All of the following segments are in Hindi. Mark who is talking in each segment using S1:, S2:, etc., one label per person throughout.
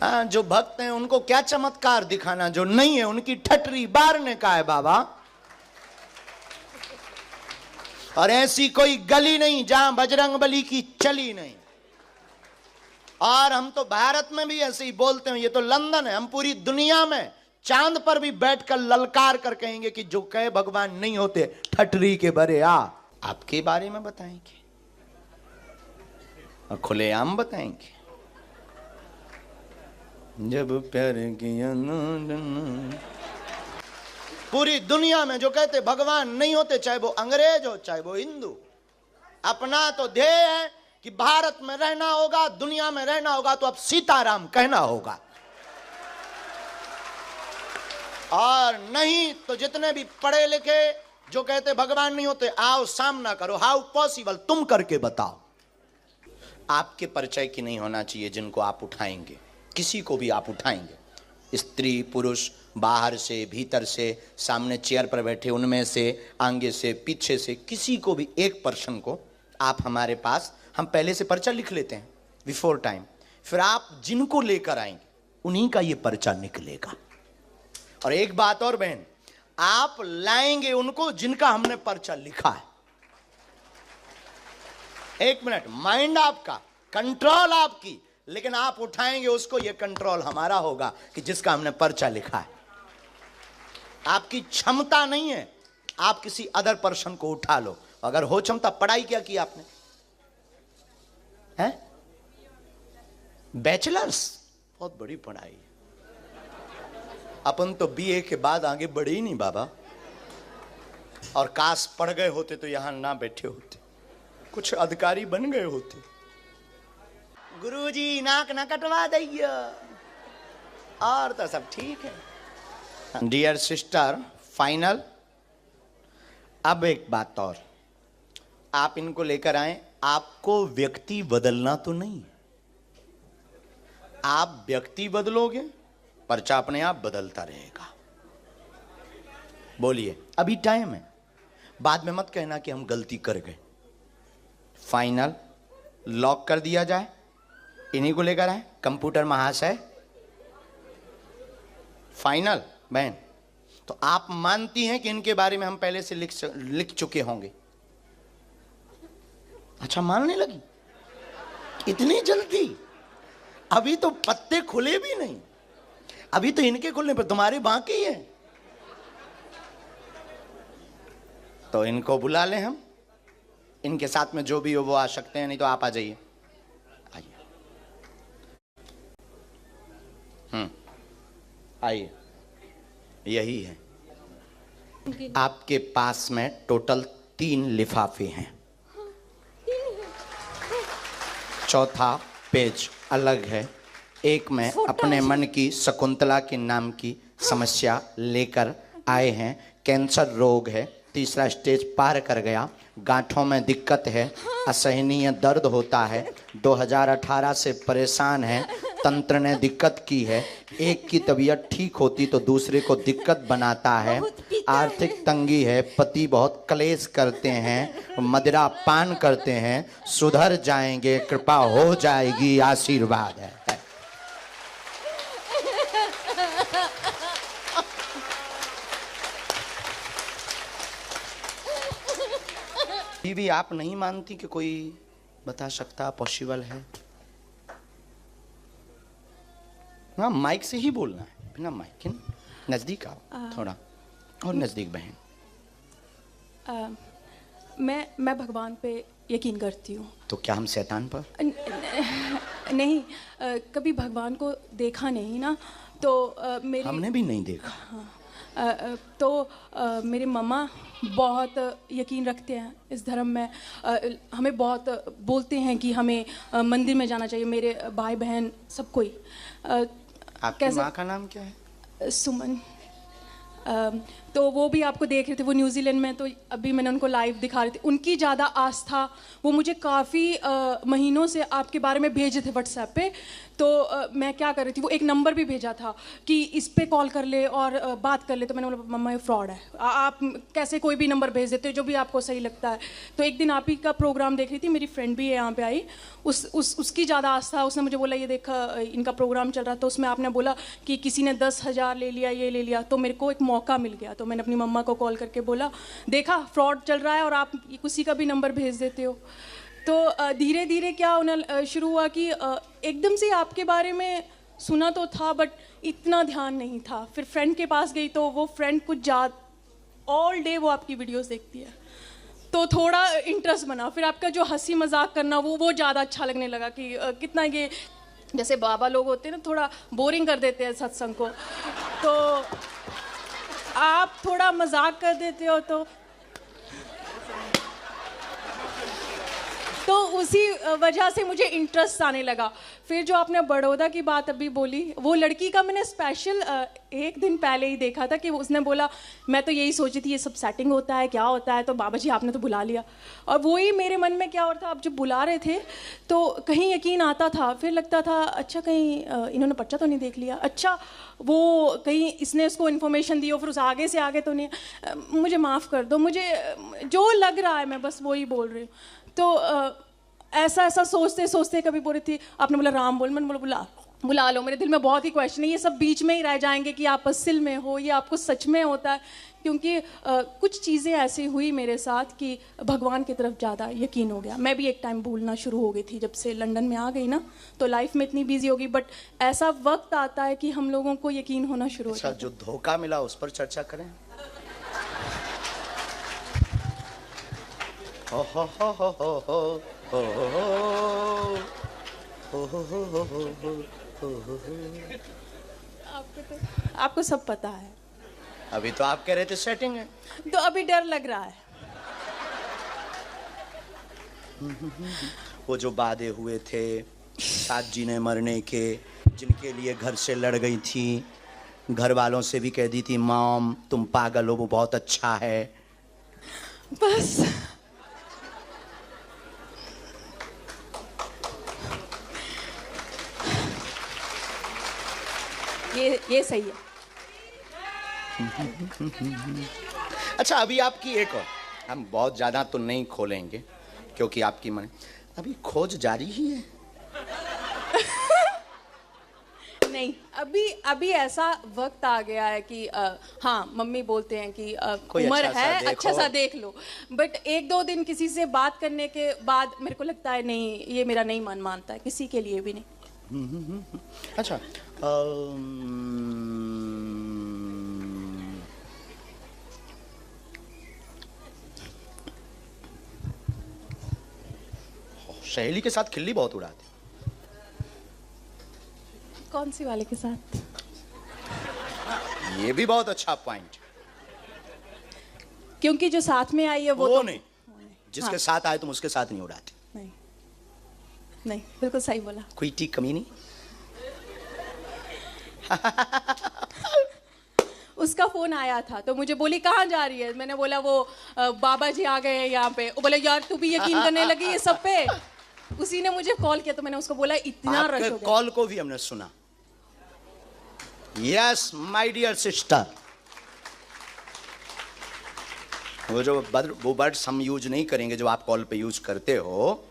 S1: हाँ, जो भक्त हैं उनको क्या चमत्कार दिखाना, जो नहीं है उनकी ठटरी बारने का है बाबा। और ऐसी कोई गली नहीं जहां बजरंगबली की चली नहीं। और हम तो भारत में भी ऐसे ही बोलते हैं, ये तो लंदन है, हम पूरी दुनिया में चांद पर भी बैठकर ललकार कर कहेंगे कि जो कहे भगवान नहीं होते ठटरी के बरे आ। आपके बारे में बताएंगे और खुलेआम बताएंगे। जब प्यार किया पूरी दुनिया में जो कहते भगवान नहीं होते, चाहे वो अंग्रेज हो चाहे वो हिंदू, अपना तो ध्येय है कि भारत में रहना होगा, दुनिया में रहना होगा, तो अब सीताराम कहना होगा। और नहीं तो जितने भी पढ़े लिखे जो कहते भगवान नहीं होते, आओ सामना करो, हाउ पॉसिबल, तुम करके बताओ। आपके परिचय की नहीं होना चाहिए जिनको आप उठाएंगे, किसी को भी आप उठाएंगे, स्त्री पुरुष, बाहर से भीतर से, सामने चेयर पर बैठे उनमें से, आगे से पीछे से, किसी को भी एक पर्सन को आप हमारे पास, हम पहले से पर्चा लिख लेते हैं बिफोर टाइम, फिर आप जिनको लेकर आएंगे उन्हीं का ये पर्चा निकलेगा। और एक बात और बहन, आप लाएंगे उनको जिनका हमने पर्चा लिखा है। एक मिनट, माइंड आपका, कंट्रोल आपकी, लेकिन आप उठाएंगे उसको, ये कंट्रोल हमारा होगा कि जिसका हमने पर्चा लिखा है। आपकी क्षमता नहीं है, आप किसी अदर पर्सन को उठा लो। अगर हो क्षमता, पढ़ाई क्या की आपने? हैं? बैचलर्स, बहुत बड़ी पढ़ाई है। अपन तो बीए के बाद आगे बढ़े ही नहीं बाबा। और काश पढ़ गए होते तो यहां ना बैठे होते, कुछ अधिकारी बन गए होते। गुरुजी नाक ना कटवा दइए, और तो सब ठीक है। Dear sister, final. अब एक बात और, आप इनको लेकर आए, आपको व्यक्ति बदलना तो नहीं। आप व्यक्ति बदलोगे, पर्चा अपने आप बदलता रहेगा। बोलिए, अभी टाइम है, बाद में मत कहना कि हम गलती कर गए। फाइनल लॉक कर दिया जाए, इन्हीं को लेकर आए, कंप्यूटर महाशय। फाइनल बहन, तो आप मानती हैं कि इनके बारे में हम पहले से लिख चुके होंगे? अच्छा, मानने लगी इतनी जल्दी? अभी तो पत्ते खुले भी नहीं, अभी तो इनके खुलने पर तुम्हारे बाकी है। तो इनको बुला लें हम, इनके साथ में जो भी हो वो आ सकते हैं, नहीं तो आप आ जाइए। आइए, आइए, यही है। आपके पास में टोटल 3 लिफाफे हैं। चौथा पेज अलग है। एक में अपने मन की शकुंतला के नाम की समस्या लेकर आए हैं। कैंसर रोग है, तीसरा स्टेज पार कर गया, गांठों में दिक्कत है, असहनीय दर्द होता है, 2018 से परेशान है, तंत्र ने दिक्कत की है, एक की तबीयत ठीक होती तो दूसरे को दिक्कत बनाता है, आर्थिक तंगी है, पति बहुत क्लेश करते हैं, मदिरा पान करते हैं, सुधर जाएंगे, कृपा हो जाएगी, आशीर्वाद है। भी आप नहीं मानती कि कोई बता सकता पॉसिबल है? हाँ, माइक से ही बोलना है, बिना माइक के। नजदीक आओ थोड़ा, और नजदीक बहन।
S2: मैं भगवान पे यकीन करती हूँ। तो
S1: क्या हम शैतान पर?
S2: नहीं, कभी भगवान को देखा नहीं ना, तो
S1: हमने भी नहीं देखा।
S2: हाँ, तो मेरे मम्मा बहुत यकीन रखते हैं इस धर्म में, हमें बहुत बोलते हैं कि हमें मंदिर में जाना चाहिए, मेरे भाई बहन सब कोई।
S1: आपकी माँ का नाम क्या है?
S2: सुमन। तो वो भी आपको देख रहे थे, वो न्यूजीलैंड में, तो अभी मैंने उनको लाइव दिखा रही थी। उनकी ज़्यादा आस्था, वो मुझे काफ़ी महीनों से आपके बारे में भेजे थे व्हाट्सएप पे। तो मैं क्या कर रही थी, वो एक नंबर भी भेजा था कि इस पे कॉल कर ले और बात कर ले। तो मैंने बोला मम्मा ये फ्रॉड है, आप कैसे कोई भी नंबर भेज देते हो जो भी आपको सही लगता है। तो एक दिन आप ही का प्रोग्राम देख रही थी, मेरी फ्रेंड भी है यहाँ पे आई, उसकी ज़्यादा आस्था, उसने मुझे बोला ये देखा इनका प्रोग्राम चल रहा, तो उसमें आपने बोला कि किसी ने 10,000 ले लिया, ये ले लिया। तो मेरे को एक मौका मिल गया, तो मैंने अपनी मम्मा को कॉल करके बोला देखा फ्रॉड चल रहा है और आप किसी का भी नंबर भेज देते हो। तो धीरे धीरे क्या होना शुरू हुआ कि एकदम से आपके बारे में सुना तो था बट इतना ध्यान नहीं था। फिर फ्रेंड के पास गई तो वो फ्रेंड कुछ ऑल डे वो आपकी वीडियोस देखती है, तो थोड़ा इंटरेस्ट बना। फिर आपका जो हंसी मजाक करना वो ज़्यादा अच्छा लगने लगा कि कितना ये, जैसे बाबा लोग होते हैं ना, थोड़ा बोरिंग कर देते हैं सत्संग को, तो आप थोड़ा मजाक कर देते हो, तो उसी वजह से मुझे इंटरेस्ट आने लगा। फिर जो आपने बड़ौदा की बात अभी बोली, वो लड़की का मैंने स्पेशल एक दिन पहले ही देखा था कि उसने बोला मैं तो यही सोची थी ये सब सेटिंग होता है, क्या होता है, तो बाबा जी आपने तो बुला लिया। और वही मेरे मन में क्या हो रहा था, आप जब बुला रहे थे तो कहीं यकीन आता था, फिर लगता था अच्छा कहीं इन्होंने पर्चा तो नहीं देख लिया, अच्छा वो कहीं इसने उसको इन्फॉर्मेशन दी हो, फिर उस आगे से आगे तो नहीं, मुझे माफ़ कर दो, मुझे जो लग रहा है मैं बस वही बोल रही हूँ। तो ऐसा सोचते सोचते कभी बोल रही थी, आपने बोला राम बोल, मैंने बोला बुला लो। मेरे दिल में बहुत ही क्वेश्चन है, ये सब बीच में ही रह जाएंगे कि आप असल में हो, ये आपको सच में होता है, क्योंकि कुछ चीज़ें ऐसी हुई मेरे साथ कि भगवान की तरफ ज़्यादा यकीन हो गया। मैं भी एक टाइम भूलना शुरू हो गई थी, जब से लंदन में आ गई ना, तो लाइफ में इतनी बिजी हो गई, बट ऐसा वक्त आता है कि हम लोगों को यकीन होना शुरू हो जाता है।
S1: जो धोखा मिला उस पर चर्चा करें। हो हो हो हो हो हो हो हो हो हो।
S2: आपको सब पता है।
S1: अभी तो आप कह रहे थे सेटिंग है,
S2: तो अभी डर लग रहा है।
S1: वो जो वादे हुए थे साथ जीने मरने के, जिनके लिए घर से लड़ गई थी, घर वालों से भी कह दी थी मॉम तुम पागल हो, वो बहुत अच्छा है,
S2: बस ये सही है।
S1: अच्छा अभी आपकी एक और, हम बहुत ज़्यादा तो नहीं खोलेंगे क्योंकि आपकी मन, अभी खोज जारी ही है।
S2: नहीं, अभी ऐसा वक्त आ गया है कि हाँ मम्मी बोलते हैं कि उम्र है अच्छा सा देख लो, बट एक दो दिन किसी से बात करने के बाद मेरे को लगता है नहीं, ये मेरा नहीं मन मानता है, किसी के लिए भी नहीं।
S1: अच्छा सहेली के साथ खिल्ली बहुत उड़ाते।
S2: कौन सी वाले के साथ?
S1: ये भी बहुत अच्छा पॉइंट,
S2: क्योंकि जो साथ में आई है वो तो
S1: नहीं, जिसके साथ आए तुम उसके साथ नहीं उड़ाते।
S2: नहीं, बिल्कुल सही बोला।
S1: कोई टी कमी नहीं।
S2: उसका फोन आया था तो मुझे बोली कहाँ जा रही है, मैंने बोला वो बाबा जी आ गए हैं यहाँ पे। वो बोले यार तू भी यकीन करने लगी ये सब पे। उसी ने मुझे कॉल किया तो मैंने उसको बोला इतना रश हो गया।
S1: कॉल को भी हमने सुना। यस माय डियर सिस्टर, वो वर्ड्स हम यूज नहीं करेंगे जो आप कॉल पे यूज करते हो,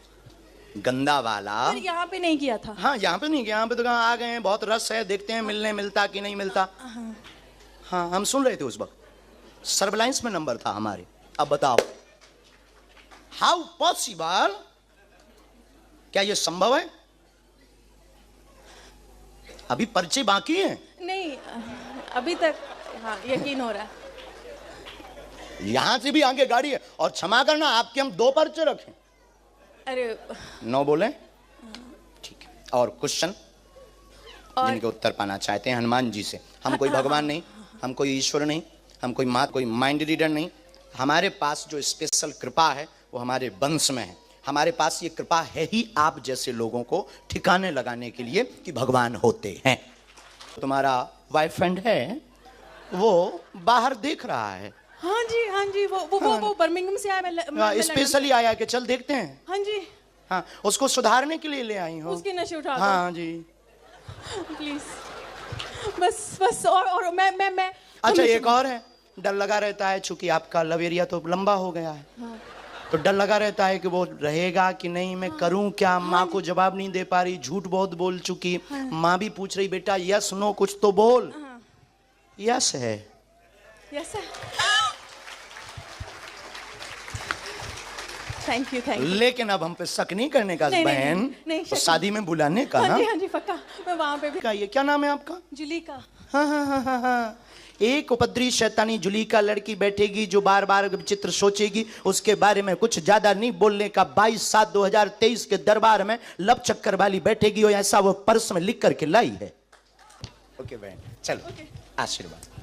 S1: गंदा वाला।
S2: पर यहाँ पे नहीं किया था।
S1: हाँ यहाँ पे नहीं किया, यहाँ पे तो कहाँ आ गए हैं, बहुत रस है, देखते हैं मिलने मिलता कि नहीं मिलता। हाँ हम सुन रहे थे उस वक्त, सर्वलाइंस में नंबर था हमारे। अब बताओ हाउ पॉसिबल, क्या ये संभव है? अभी पर्चे बाकी हैं?
S2: नहीं अभी तक हाँ यकीन हो रहा है।
S1: यहां से भी आगे गाड़ी है, और क्षमा करना आपके हम 2 पर्चे रखें।
S2: अरे
S1: नो बोले ठीक है। और क्वेश्चन जिनके उत्तर पाना चाहते हैं हनुमान जी से। हम कोई भगवान नहीं, हम कोई ईश्वर नहीं, हम कोई माइंड रीडर नहीं। हमारे पास जो स्पेशल कृपा है वो हमारे वंश में है। हमारे पास ये कृपा है ही आप जैसे लोगों को ठिकाने लगाने के लिए कि भगवान होते हैं। तुम्हारा बॉयफ्रेंड है? वो बाहर देख रहा है,
S2: हाँ जी, वो बर्मिंघम से आया। मैं लंदन-
S1: स्पेशली आया कि चल देखते हैं।
S2: हाँ जी,
S1: हाँ, उसको सुधारने के लिए ले आई हो।
S2: उसके नशे उठा दो।
S1: हाँ जी।
S2: प्लीज, बस और मैं
S1: अच्छा, एक और है, डर लगा रहता है चूंकि आपका लव एरिया तो लंबा हो गया है,
S2: हाँ।
S1: तो डर लगा रहता है कि वो रहेगा कि नहीं, मैं करूं क्या। माँ को जवाब नहीं दे पा रही, झूठ बहुत बोल चुकी। माँ भी पूछ रही बेटा यस नो कुछ तो बोल। यस है।
S2: Yes sir. Thank you.
S1: लेकिन अब हम पे शक नहीं करने का
S2: नहीं,
S1: बहन,
S2: नहीं,
S1: तो
S2: शक
S1: शादी में बुलाने का ना।
S2: हाँ जी पक्का, मैं वहां पे भी।
S1: का ये क्या नाम है आपका?
S2: जुलीका।
S1: हाँ। एक उपद्री शैतानी जुलीका लड़की बैठेगी जो बार बार चित्र सोचेगी, उसके बारे में कुछ ज्यादा नहीं बोलने का। 22/7/2023 के दरबार में लब चक्कर वाली बैठेगी और ऐसा वो पर्स में लिख करके लाई है। ओके बहन, चलो आशीर्वाद।